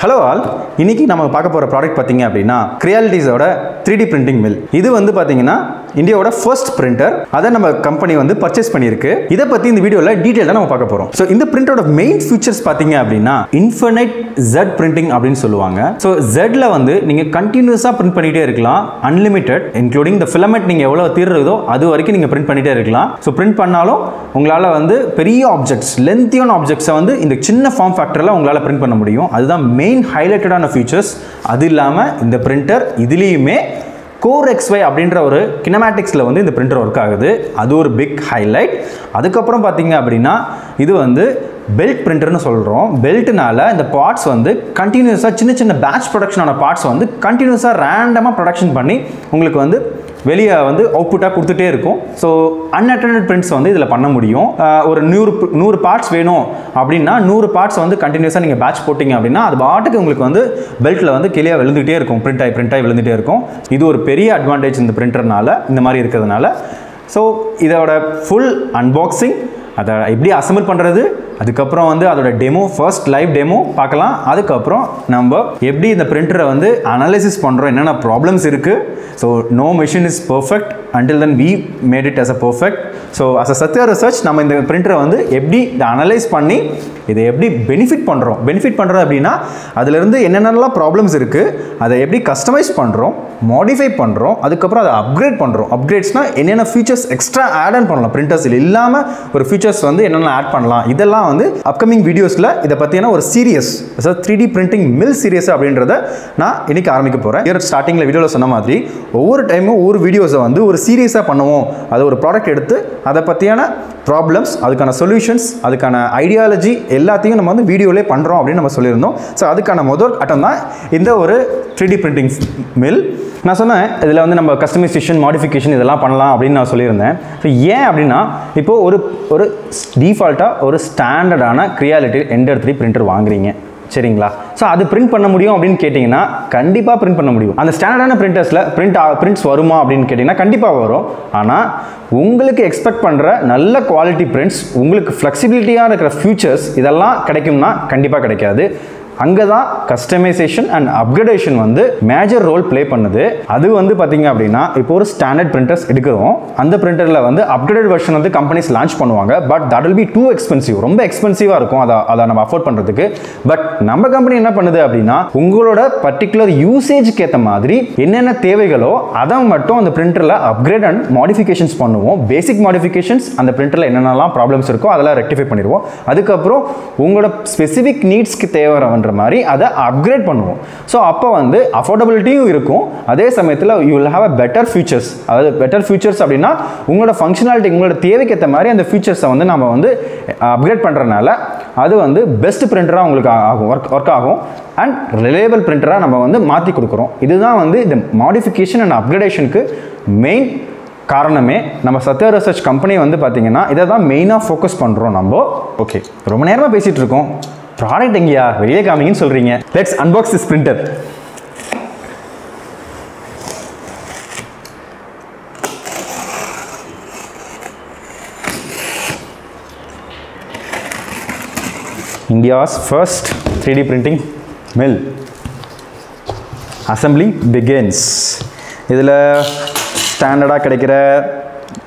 Hello all, இன்னைக்கு நம்ம பார்க்க போற ப்ராடக்ட் பாத்தீங்க அப்படினா Crealityஸோட 3D printing mill. இது வந்து பாத்தீங்கன்னா இந்தியாவோட ஃபர்ஸ்ட் printer. அத நம்ம கம்பெனி வந்து பர்ச்சேஸ் பண்ணிருக்கு. இத பத்தி இந்த வீடியோல டீடைலா நம்ம பார்க்க போறோம். சோ இந்த பிரிண்டரோட மெயின் ஃபீச்சர்ஸ் பாத்தீங்க அப்படினா infinite Z printing அப்படினு சொல்லுவாங்க. சோ Z ல வந்து நீங்க கண்டினியூஸா print பண்ணிட்டே இருக்கலாம். Unlimited including the filament நீங்க எவ்வளவு தீர்றதோ அது வரைக்கும் நீங்க print பண்ணிட்டே இருக்கலாம். சோ print பண்ணாலும் உங்களால வந்து பெரிய ஆப்ஜெக்ட்ஸ், லென்த்தியான ஆப்ஜெக்ட்ஸை வந்து இந்த சின்ன ஃபார்ம் ஃபேக்டர்ல உங்களால print பண்ண முடியும். அதுதான் மெயின் ஹைலைட்டடான ஃபீச்சர்ஸ். அது இல்லாமல் இந்த பிரிண்டர் இதுலேயுமே கோர் XY அப்படின்ற ஒரு கினமேட்டிக்ஸில் வந்து இந்த பிரிண்டர் ஒர்க் ஆகுது. அது ஒரு பிக் ஹைலைட். அதுக்கப்புறம் பார்த்தீங்க அப்படின்னா இது வந்து பெல்ட் பிரிண்டர்னு சொல்கிறோம். பெல்ட்னால இந்த பார்ட்ஸ் வந்து கண்டினியூஸாக சின்ன சின்ன பேட்ச் ப்ரொடக்ஷனான பார்ட்ஸ் வந்து கண்டினியூஸாக ரேண்டமாக ப்ரொடக்ஷன் பண்ணி உங்களுக்கு வந்து வெளியே வந்து அவுட்புட்டாக கொடுத்துட்டே இருக்கும். ஸோ அன்அட்டெண்டட் பிரிண்ட்ஸ் வந்து இதில் பண்ண முடியும். ஒரு 100 பார்ட்ஸ் வேணும் அப்படின்னா 100 பார்ட்ஸ் வந்து கண்டினியூஸாக நீங்கள் பேட்ச் போட்டிங்க அப்படின்னா அது பாட்டுக்கு உங்களுக்கு வந்து பெல்ட்டில் வந்து கிளியா விழுந்துகிட்டே இருக்கும், பிரிண்ட் ஆகி விழுந்துகிட்டே இருக்கும். இது ஒரு பெரிய அட்வான்டேஜ் இந்த பிரிண்டர்னால, இந்த மாதிரி இருக்கிறதுனால. ஸோ இதோட ஃபுல் அன்பாக்சிங், அதை எப்படி அசம்பிள் பண்ணுறது, அதுக்கப்புறம் வந்து அதோட டெமோ, ஃபர்ஸ்ட் லைவ் டெமோ பார்க்கலாம். அதுக்கப்புறம் நம்ம எப்படி இந்த பிரிண்டரை வந்து அனலைசிஸ் பண்ணுறோம், என்னென்ன ப்ராப்ளம்ஸ் இருக்குது. So no machine is perfect until then we made it as a perfect. So as a SathyaResearch நம்ம இந்த பிரிண்டரை வந்து எப்படி இதை அனலைஸ் பண்ணி இதை எப்படி பெனிஃபிட் பண்ணுறது அப்படின்னா அதிலிருந்து என்னென்னலாம் ப்ராப்ளம்ஸ் இருக்குது, அதை எப்படி கஸ்டமைஸ் பண்ணுறோம், மாடிஃபை பண்ணுறோம், அதுக்கப்புறம் அதை அப்கிரேட் பண்ணுறோம். அப்கிரேட்ஸ்னால் என்னென்ன ஃபீச்சர்ஸ் எக்ஸ்ட்ரா ஆட் ஆன் பண்ணலாம், பிரிண்டர்ஸில் இல்லாமல் ஒரு ஃபீச்சர்ஸ் வந்து என்னென்ன ஆட் பண்ணலாம், இதெல்லாம் வந்து அப்கமிங் வீடியோஸில் இதை பற்றியான ஒரு சீரியஸ், அதாவது 3D printing mill சீரியஸ் அப்படின்றத நான் இன்னைக்கு ஆரம்பிக்க போகிறேன். இயர் ஸ்டார்டிங்கில் வீடியோவில் சொன்ன மாதிரி ஒவ்வொரு டைமும் ஒவ்வொரு வீடியோஸை வந்து ஒரு சீரியஸாக பண்ணுவோம். அது ஒரு ப்ராடக்ட் எடுத்து அதை பற்றியான ப்ராப்ளம்ஸ், அதுக்கான சொல்யூஷன்ஸ், அதுக்கான ஐடியாலஜி எல்லாத்தையும் நம்ம வந்து வீடியோவிலே பண்ணுறோம் அப்படின்னு நம்ம சொல்லியிருந்தோம். ஸோ அதுக்கான முதல் அட்டம் தான் இந்த ஒரு 3D printing மில். நான் சொன்னேன் இதில் வந்து நம்ம கஸ்டமைசேஷன், மாடிஃபிகேஷன் இதெல்லாம் பண்ணலாம் அப்படின்னு நான் சொல்லியிருந்தேன். ஸோ ஏன் அப்படின்னா இப்போது ஒரு டிஃபால்ட்டாக ஒரு ஸ்டாண்டர்டான Creality Ender 3 பிரிண்டர் வாங்குறீங்க, சரிங்களா? ஸோ அது பிரிண்ட் பண்ண முடியும் அப்படின்னு கேட்டிங்கன்னா கண்டிப்பாக பிரிண்ட் பண்ண முடியும். அந்த ஸ்டாண்டர்டான பிரிண்டர்ஸில் பிரிண்ட்ஸ் வருமா அப்படின்னு கேட்டிங்கன்னா கண்டிப்பாக வரும். ஆனால் உங்களுக்கு எக்ஸ்பெக்ட் பண்ணுற நல்ல குவாலிட்டி பிரிண்ட்ஸ், உங்களுக்கு ஃப்ளெக்சிபிலிட்டியாக இருக்கிற ஃபியூச்சர்ஸ் இதெல்லாம் கிடைக்கும்னா கண்டிப்பாக கிடைக்காது. அங்கே தான் கஸ்டமைசேஷன் அண்ட் அப்கிரேடேஷன் வந்து மேஜர் ரோல் ப்ளே பண்ணுது. அது வந்து பார்த்தீங்க அப்படின்னா இப்போ ஒரு ஸ்டாண்டர்ட் பிரிண்டர்ஸ் எடுக்கிறோம், அந்த பிரிண்டரில் வந்து அப்கிரேடட் வெர்ஷன் வந்து கம்பெனிஸ் லான்ச் பண்ணுவாங்க. But that will be two expensive, ரொம்ப எக்ஸ்பென்சிவாக இருக்கும் அதை நம்ம அஃபோர்ட் பண்ணுறதுக்கு. பட் நம்ம கம்பெனி என்ன பண்ணுது அப்படின்னா உங்களோட பர்டிகுலர் யூசேஜுக்கு ஏற்ற மாதிரி என்னென்ன தேவைகளோ அதை மட்டும் அந்த பிரிண்டரில் அப்கிரேட் அண்ட் மாடிஃபிகேஷன்ஸ் பண்ணுவோம். பேசிக் மாடிஃபிகேஷன்ஸ் அந்த பிரிண்டரில் என்னென்னலாம் ப்ராப்ளம்ஸ் இருக்கோ அதெல்லாம் ரெக்டிஃபை பண்ணிடுவோம். அதுக்கப்புறம் உங்களோட ஸ்பெசிஃபிக் நீட்ஸ்க்கு தேவை மாதிரி அதை அப்கிரேட் பண்ணுவோம். ஸோ அப்போ வந்து அஃபோர்டபிலிட்டியும் இருக்கும், அதே சமயத்தில் you will have a better futures. அதாவது பெட்டர் ஃபியூச்சர்ஸ் அப்படின்னா உங்களோட ஃபங்க்ஷனாலிட்டி, உங்களோட தேவைக்கு ஏற்ற மாதிரி அந்த ஃபியூச்சர்ஸை வந்து நம்ம வந்து அப்கிரேட் பண்ணுறதுனால அது வந்து பெஸ்ட் பிரிண்டராக உங்களுக்கு ஆகும், ஒர்க் ஆகும். அண்ட் ரிலையபிள் பிரிண்டராக நம்ம வந்து மாற்றி கொடுக்குறோம். இதுதான் வந்து இந்த மாடிஃபிகேஷன் அண்ட் அப்கிரேடேஷனுக்கு மெயின் காரணமே. நம்ம SathyaResearch கம்பெனி வந்து பார்த்தீங்கன்னா இதை தான் மெயினாக ஃபோக்கஸ் பண்ணுறோம் நம்ம. ஓகே, ரொம்ப நேரமாக பேசிகிட்டு இருக்கோம், ப்ராடக்ட் எங்கேயா வெளியே காமிங்கன்னு சொல்கிறீங்க. Let's unbox this printer. India's first 3D printing mill. Assembly begins. இதில் ஸ்டாண்டர்டாக கிடைக்கிற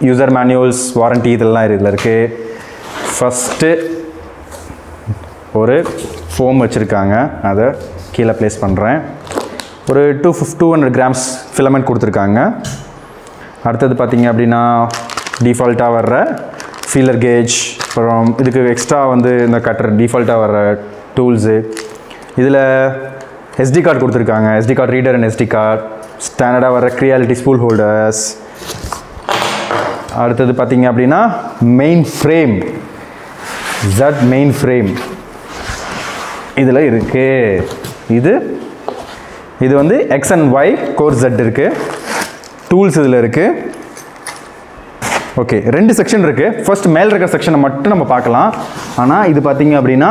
யூசர் மேனுவல்ஸ், வாரண்டி இதெல்லாம் இதில் இருக்குது. ஃபஸ்ட்டு ஒரு ஃபோம் வச்சுருக்காங்க, அதை கீழே ப்ளேஸ் பண்ணுறேன். ஒரு 200 கிராம்ஸ் ஃபிலமெண்ட் கொடுத்துருக்காங்க. அடுத்தது பார்த்திங்க அப்படின்னா டிஃபால்ட்டாக வர்ற ஃபீலர் கேஜ், அப்புறம் இதுக்கு எக்ஸ்ட்ரா வந்து இந்த கட்டர் டிஃபால்ட்டாக வர்ற டூல்ஸு. இதில் SD கார்டு கொடுத்துருக்காங்க, SD card reader and SD card, ஸ்டாண்டர்டாக வர்ற Creality ஸ்பூல் ஹோல்டர்ஸ். அடுத்தது பார்த்திங்க அப்படின்னா main frame, Z main frame இதில் இருக்குது. இது வந்து X and Y core Z இருக்குது. டூல்ஸ் இதில் இருக்குது. ஓகே, 2 செக்ஷன் இருக்குது. ஃபர்ஸ்ட் மேலே இருக்கிற செக்ஷனை மட்டும் நம்ம பார்க்கலாம். ஆனால் இது பார்த்தீங்க அப்படின்னா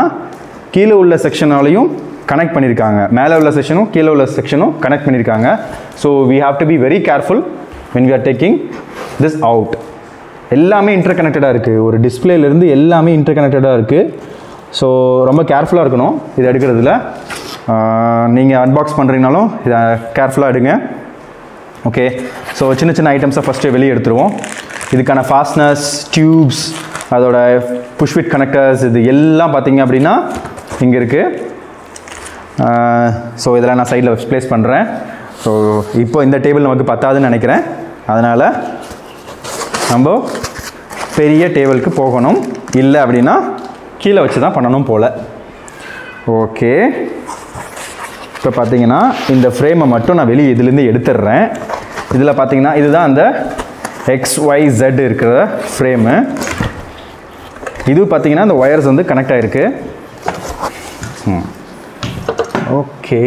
கீழே உள்ள செக்ஷனாலையும் கனெக்ட் பண்ணியிருக்காங்க. மேலே உள்ள செக்ஷனும் கீழே உள்ள செக்ஷனும் கனெக்ட் பண்ணியிருக்காங்க. So we have to be very careful when we are taking this out. எல்லாமே இன்டர்கனெக்டடாக இருக்குது. ஒரு டிஸ்பிளேலேருந்து எல்லாமே இன்டர்கனெக்டடாக இருக்குது. ஸோ ரொம்ப கேர்ஃபுல்லாக இருக்கணும் இது எடுக்கிறதுல. நீங்கள் அன்பாக்ஸ் பண்ணுறீங்கனாலும் இதை கேர்ஃபுல்லாக எடுங்க. ஓகே, ஸோ சின்ன சின்ன ஐட்டம்ஸை ஃபஸ்ட்டு வெளியே எடுத்துருவோம். இதுக்கான ஃபாஸ்ட்னஸ், டியூப்ஸ், அதோட புஷ்விட் கனெக்டர்ஸ், இது எல்லாம் பார்த்தீங்க அப்படின்னா இங்கே இருக்குது. ஸோ இதெல்லாம் நான் சைடில் ப்ளேஸ் பண்ணுறேன். ஸோ இப்போ இந்த டேபிள் நமக்கு பத்தாதுன்னு நினைக்கிறேன். அதனால் நம்ம பெரிய டேபிளுக்கு போகணும். இல்லை அப்படின்னா கீழே வச்சு தான் பண்ணணும் போல். ஓகே, இப்போ பார்த்தீங்கன்னா இந்த ஃப்ரேமை மட்டும் நான் வெளியே இதுலேருந்து எடுத்துடுறேன். இதில் பார்த்தீங்கன்னா இதுதான் அந்த XYZ இருக்கிற ஃப்ரேமு. இது பார்த்தீங்கன்னா இந்த ஒயர்ஸ் வந்து கனெக்ட் ஆகிருக்கு. ஓகே,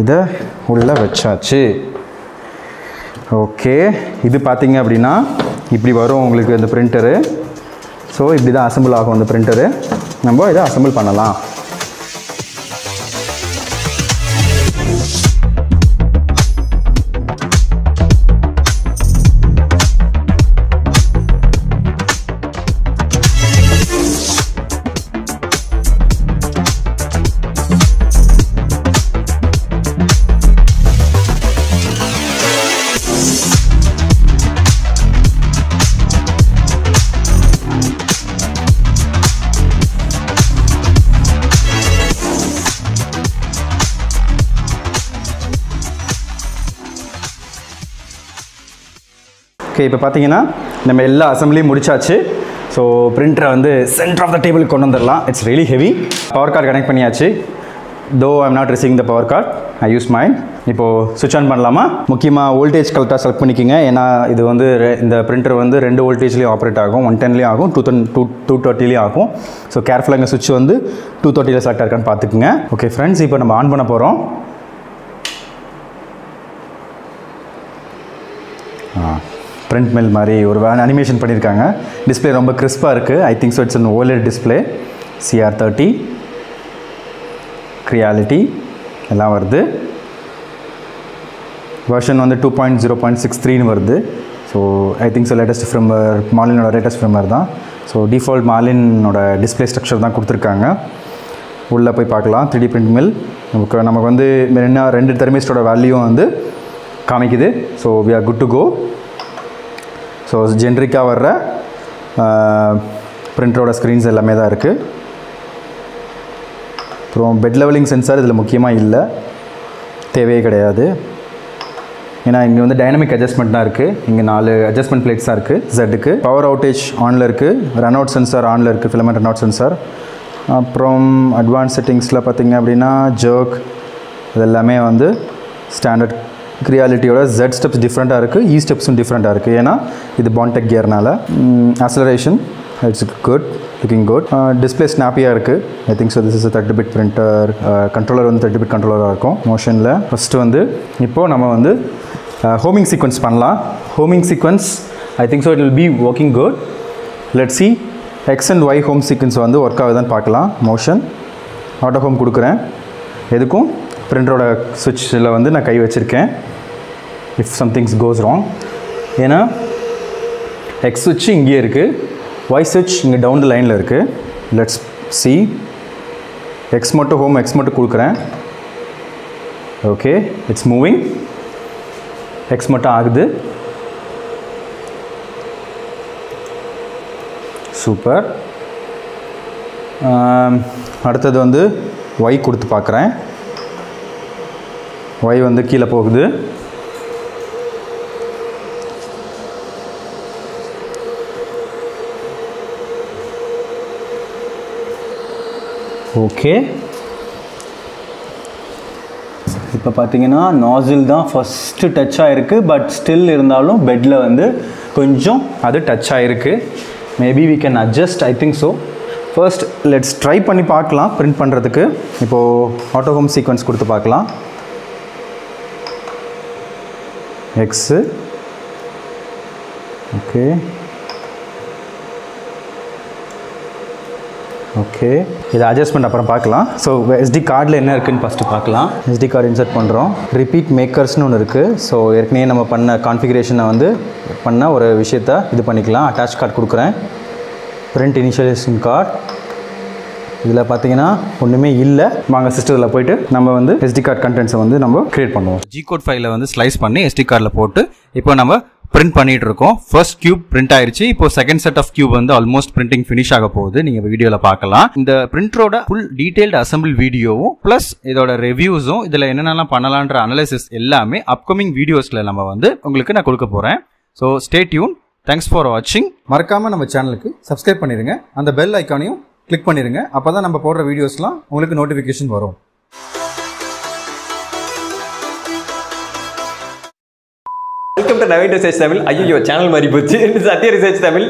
இதை உள்ளே வச்சாச்சு. ஓகே, இது பார்த்தீங்க அப்படின்னா இப்படி வரும் உங்களுக்கு இந்த பிரிண்டரு. ஸோ இப்படி தான் அசம்பிள் ஆகும் இந்த பிரிண்டரு. நம்ம இதை அசம்பிள் பண்ணலாம். ஓகே, இப்போ பார்த்தீங்கன்னா நம்ம எல்லா அசம்பிளியும் முடிச்சாச்சு. ஸோ பிரிண்டரை வந்து சென்டர் ஆஃப் த டேபிளுக்கு கொண்டு வந்துடலாம். It's really heavy. Power cord connect பண்ணியாச்சு. Though I am not receiving the power cord, I use mine. இப்போது சுவிட்ச் ஆன் பண்ணலாமா? முக்கியமாக வோல்டேஜ் கரெக்டாக செலக்ட் பண்ணிக்கோங்க. ஏன்னா இது வந்து இந்த பிரிண்டர் வந்து 2 வோல்டேஜ்லேயும் ஆப்ரேட் ஆகும். 110லேயும் ஆகும், 230லேயும் ஆகும். ஸோ கேர்ஃபுல்லாக இங்கே சுவிட்ச் வந்து 230ல் செலக்ட் இருக்கான்னு பார்த்துக்குங்க. ஓகே ஃப்ரெண்ட்ஸ், இப்போ நம்ம ஆன் பண்ண போகிறோம். பிரிண்ட் மில் மாதிரி ஒரு அனிமேஷன் பண்ணியிருக்காங்க. டிஸ்பிளே ரொம்ப கிறிஸ்பாக இருக்குது. I think so it's an OLED display. CR30 Creality எல்லாம் வருது. வெர்ஷன் வந்து 2.0.63 வருது. So I think so latest firmware, மாலினோட லேட்டஸ்ட் ஃப்ரேம்வேர் தான். ஸோ டிஃபால்ட் மாலினோட டிஸ்பிளே ஸ்ட்ரக்சர் தான் கொடுத்துருக்காங்க. உள்ளே போய் பார்க்கலாம். 3D பிரிண்ட் மில் நமக்கு வந்து என்ன 2 தெர்மிஸ்டோட வேல்யூவும் வந்து காமிக்குது. So we are good to go. So ஜென்ரிக்காக வர்ற பிரிண்டரோட ஸ்க்ரீன்ஸ் எல்லாமே தான் இருக்குது. அப்புறம் பெட் லெவலிங் சென்சார் இதில் முக்கியமாக இல்லை, தேவையே கிடையாது. ஏன்னா இங்கே வந்து டைனமிக் அட்ஜஸ்ட்மெண்ட் தான் இருக்குது. இங்கே 4 அட்ஜஸ்ட்மெண்ட் பிளேட்ஸ் தான் இருக்குது. ஜெட்டுக்கு பவர் அவுட்டேஜ் ஆனில் இருக்குது. ரன் அவுட் சென்சார் ஆனில் இருக்குது, ஃபிலமெண்ட் ரன் அவுட் சென்சார். அப்புறம் அட்வான்ஸ் செட்டிங்ஸில் பார்த்திங்க அப்படின்னா ஜர்க் இது எல்லாமே வந்து ஸ்டாண்டர்ட். கிரியாலிட்டியோட Z ஸ்டெப்ஸ் டிஃப்ரெண்ட்டாக இருக்குது, E ஸ்டெப்ஸும் டிஃப்ரெண்ட்டாக இருக்குது. ஏன்னா இது பான்டெக் கியர்னால. Acceleration it's good, looking good. Display ஸ்னாப்பியாக இருக்குது. I think so this is 30-bit printer. Controller வந்து 30-bit கண்ட்ரோலராக இருக்கும். மோஷனில் ஃபஸ்ட்டு வந்து இப்போது நம்ம வந்து ஹோமிங் சீக்வன்ஸ் பண்ணலாம். Homing sequence I think so it will be working good. Let see X and Y home sequence வந்து ஒர்க் ஆகுதுன்னு பார்க்கலாம். மோஷன் ஆட்டோ ஹோம் கொடுக்குறேன். எதுக்கும் பிரிண்டரோட சுவிட்சில் வந்து நான் கை வச்சுருக்கேன். இஃப் சம்திங்ஸ் கோஸ் ராங், ஏன்னா X சுவிட்ச் இங்கே இருக்குது, Y சுவிட்ச் இங்கே டவுன் த லைனில் இருக்குது. Let's see. X மட்டும் ஹோம், X மட்டும் கொடுக்குறேன். Okay, it's moving. X மட்டும் ஆகுது. சூப்பர். அடுத்தது வந்து Y கொடுத்து பார்க்குறேன். Y வந்து கீழே போகுது. ஓகே, இப்போ பார்த்தீங்கன்னா நாசில் தான் ஃபஸ்ட்டு டச் ஆகிருக்கு. பட் ஸ்டில் இருந்தாலும் பெட்டில் வந்து கொஞ்சம் அது டச் ஆகிருக்கு. Maybe we can adjust, I think so. First let's try பண்ணி பார்க்கலாம் பிரிண்ட் பண்ணுறதுக்கு. இப்போது ஆட்டோ ஹோம் சீக்வன்ஸ் கொடுத்து பார்க்கலாம். எக்ஸு ஓகே ஓகே, இதை அட்ஜஸ்ட்மெண்ட் அப்புறம் பார்க்கலாம். ஸோ SD கார்டில் என்ன இருக்குதுன்னு ஃபஸ்ட்டு பார்க்கலாம். SD கார்டு இன்சர்ட் பண்ணுறோம். ரிப்பீட் மேக்கர்ஸ்னு ஒன்று இருக்குது. ஸோ ஏற்கனவே நம்ம பண்ண கான்ஃபிகரேஷனை வந்து பண்ண ஒரு விஷயத்தை இது பண்ணிக்கலாம். அட்டாச் கார்டு கொடுக்குறேன். Print initialization card. இதில் பார்த்தீங்கன்னா ஒன்றுமே இல்லை. வாங்க சிஸ்டத்தில் போயிட்டு நம்ம வந்து SD கார்டு கண்டென்ட்ஸை வந்து நம்ம கிரியேட் பண்ணுவோம். G-code ஃபைலை வந்து ஸ்லைஸ் பண்ணி SD கார்டில் போட்டு இப்போ நம்ம பிரிண்ட் பண்ணிட்டு இருக்கோம். ஃபர்ஸ்ட் கியூப் பிரிண்ட் ஆயிருச்சு. இப்போ செகண்ட் செட் ஆஃப் கியூப் வந்து ஆல்மோஸ்ட் பிரிண்டிங் ஃபினிஷ் ஆக போகுது. நீங்க வீடியோல பார்க்கலாம். இந்த பிரிண்டரோட ஃபுல் டீடைல்டு அசெம்பிள் வீடியோவும் பிளஸ் இதோட ரிவ்யூஸும் இதுல என்னென்னலாம் பண்ணலான்ற அனலைசிஸ் எல்லாமே அப்கமிங் வீடியோஸ்ல நம்ம வந்து உங்களுக்கு நான் கொடுக்க போறேன். So stay tune. Thanks for வாட்சிங். மறக்காம நம்ம சேனலுக்கு சப்ஸ்கிரைப் பண்ணிருங்க. அந்த பெல் ஐக்கானையும் கிளிக் பண்ணிருங்க. அப்பதான் நம்ம போடுற வீடியோஸ்லாம் உங்களுக்கு நோட்டிபிகேஷன் வரும். Welcome to Naveen research Tamil. ஐயோ சேனல் மாறி போச்சு. சத்யா ரிசர்ச் தமிழ்.